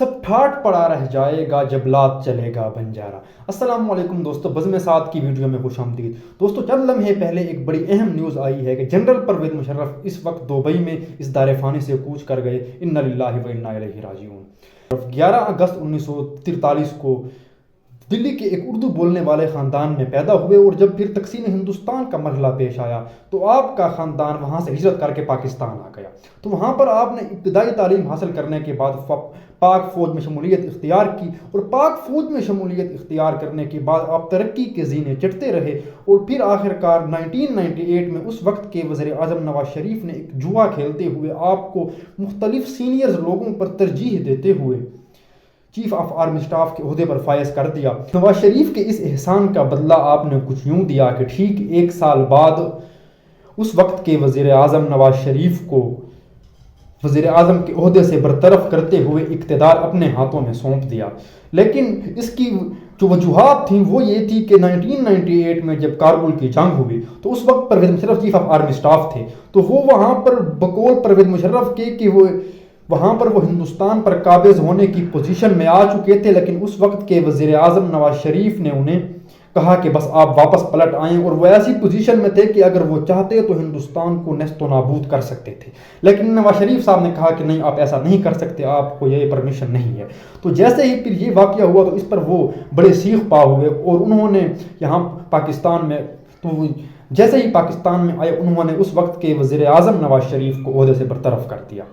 सब ठाट पड़ा रह जाएगा जब लात चलेगा बंजारा। अस्सलाम वालेकुम दोस्तों, बज़्म सात की वीडियो में खुश आमदीद। दोस्तों, चंद लम्हे पहले एक बड़ी अहम न्यूज़ आई है कि जनरल परवेज़ मुशर्रफ इस वक्त दुबई में इस दारे फ़ानी से कूच कर गए। इन्ना लिल्लाहि व इन्ना इलैहि राजिऊन। 11 अगस्त 1943 को दिल्ली के एक उर्दू बोलने वाले ख़ानदान में पैदा हुए और जब फिर तक़सीम हिंदुस्तान का मरहला पेश आया तो आपका ख़ानदान वहाँ से हिजरत करके पाकिस्तान आ गया। तो वहाँ पर आपने इब्तदाई तालीम हासिल करने के बाद पाक फ़ौज में शमूलियत इख्तियार की और पाक फ़ौज में शमूलियत इख्तियार करने के बाद आप तरक्की के ज़ीने चढ़ते रहे और फिर आखिरकार 1998 में उस वक्त के वज़ीर आज़म नवाज शरीफ ने एक जुआ खेलते हुए आपको मुख्तलिफ सीनियर्स लोगों पर तरजीह देते हुए चीफ ऑफ आर्मी स्टाफ के ओहदे पर फायज कर दिया। नवाज शरीफ के इस एहसान का बदला आपने कुछ यूँ दिया कि ठीक एक साल बाद उस वक्त के वज़ीर आज़म नवाज शरीफ को वज़ीर आज़म के ओहदे से बरतरफ करते हुए इक़्तिदार अपने हाथों में सौंप दिया। लेकिन इसकी जो वजूहात थी वो ये थी कि 1998 में जब कारगिल की जंग हुई तो उस वक्त Pervez Musharraf chief of army staff थे, तो वो वहाँ पर बकौल परवेज़ मुशर्रफ के कि वो वहाँ पर वो हिंदुस्तान पर काबिज होने की पोजीशन में आ चुके थे। लेकिन उस वक्त के वज़ीर आज़म नवाज शरीफ ने उन्हें कहा कि बस आप वापस पलट आएँ और वो ऐसी पोजीशन में थे कि अगर वो चाहते तो हिंदुस्तान को नेस्तो नाबूद कर सकते थे। लेकिन नवाज शरीफ साहब ने कहा कि नहीं, आप ऐसा नहीं कर सकते, आपको ये परमिशन नहीं है। तो जैसे ही फिर ये वाक़या हुआ तो इस पर वो बड़े सीख पा हुए और उन्होंने यहाँ पाकिस्तान में तो जैसे ही पाकिस्तान में आए उन्होंने उस वक्त के वज़ीर आज़म नवाज शरीफ को ओहदे से बरतरफ कर दिया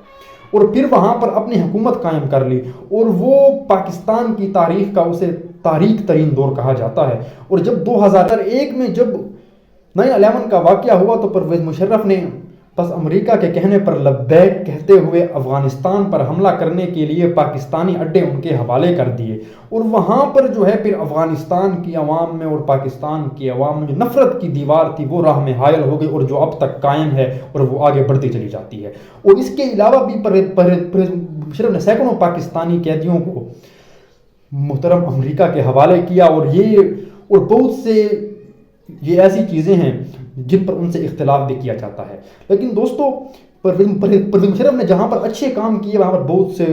और फिर वहाँ पर अपनी हुकूमत कायम कर ली। और वो पाकिस्तान की तारीख़ का उसे तारीख तरीन दौर कहा जाता है। और जब 2001 में जब 9/11 का वाक़या हुआ तो परवेज़ मुशर्रफ ने बस अमेरिका के कहने पर लब्बैक कहते हुए अफ़गानिस्तान पर हमला करने के लिए पाकिस्तानी अड्डे उनके हवाले कर दिए। और वहाँ पर जो है फिर अफ़गानिस्तान की अवाम में और पाकिस्तान की अवाम में जो नफ़रत की दीवार थी वो राह में हायल हो गई और जो अब तक कायम है और वो आगे बढ़ती चली जाती है। और इसके अलावा भी परवेज़ मुशर्रफ ने सैकड़ों पाकिस्तानी कैदियों को मुहतरम अमेरिका के हवाले किया और बहुत से ये ऐसी चीज़ें हैं जिन पर उनसे इख्तिलाफ भी किया जाता है। लेकिन दोस्तों, परवेज़ मुशर्रफ ने जहाँ पर अच्छे काम किए वहाँ पर बहुत से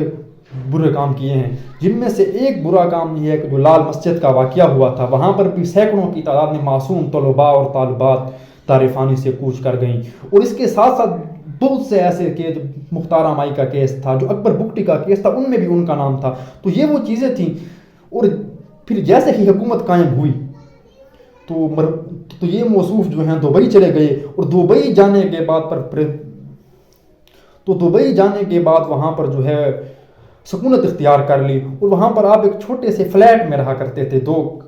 बुरे काम किए हैं, जिनमें से एक बुरा काम ये है कि जो लाल मस्जिद का वाक़या हुआ था वहाँ पर भी सैकड़ों की तादाद में मासूम तलबा और तालिबात दारे फ़ानी से कूच कर गईं। और इसके साथ साथ बहुत से ऐसे केस, मुख्तार माई का केस था, जो अकबर बुगटी का केस था, उनमें भी उनका नाम था। तो ये वो चीज़ें थीं। और फिर जैसे ही हुकूमत कायम हुई तो ये मौसूफ जो हैं दुबई चले गए और दुबई जाने के बाद वहाँ पर जो है सुकूनत इख्तियार कर ली। और वहाँ पर आप एक छोटे से फ्लैट में रहा करते थे, 2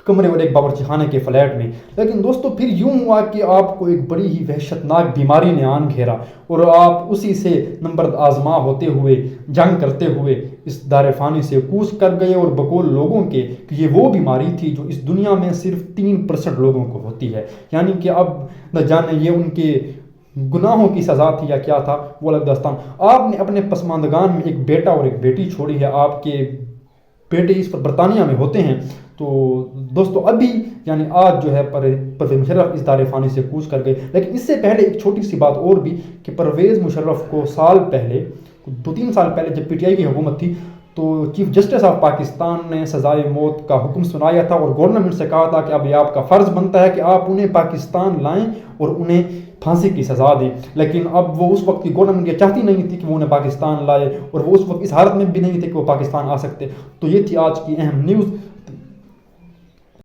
कमरे और एक बावर्ची खाने के फ्लैट में। लेकिन दोस्तों, फिर यूँ हुआ कि आपको एक बड़ी ही वहशतनाक बीमारी ने आन घेरा और आप उसी से नंबर आजमा होते हुए जंग करते हुए इस दारे फ़ानी से कूच कर गए। और बकौल लोगों के कि ये वो बीमारी थी जो इस दुनिया में सिर्फ 3% लोगों को होती है। यानी कि अब न जाने ये उनके गुनाहों की सज़ा थी या क्या था, वो अलग दास्तान। आपने अपने पसमानदगान में एक बेटा और एक बेटी छोड़ी है। आपके बेटे इस पर बरतानिया में होते हैं। तो दोस्तों, अभी यानी आज जो है परवेज़ मुशर्रफ इस दारे फ़ानी से कूच कर गए। लेकिन इससे पहले एक छोटी सी बात और भी कि परवेज़ मुशर्रफ को 2-3 साल पहले जब PTI की हुकूमत थी तो चीफ जस्टिस ऑफ पाकिस्तान ने सज़ाए मौत का हुक्म सुनाया था और गवर्नमेंट से कहा था कि अब ये आपका फ़र्ज़ बनता है कि आप उन्हें पाकिस्तान लाएं और उन्हें फांसी की सज़ा दें। लेकिन अब वो उस वक्त की गवर्नमेंट ये चाहती नहीं थी कि वो उन्हें पाकिस्तान लाए और वो उस वक्त इस हालत में भी नहीं थे कि वो पाकिस्तान आ सकते। तो ये थी आज की अहम न्यूज़।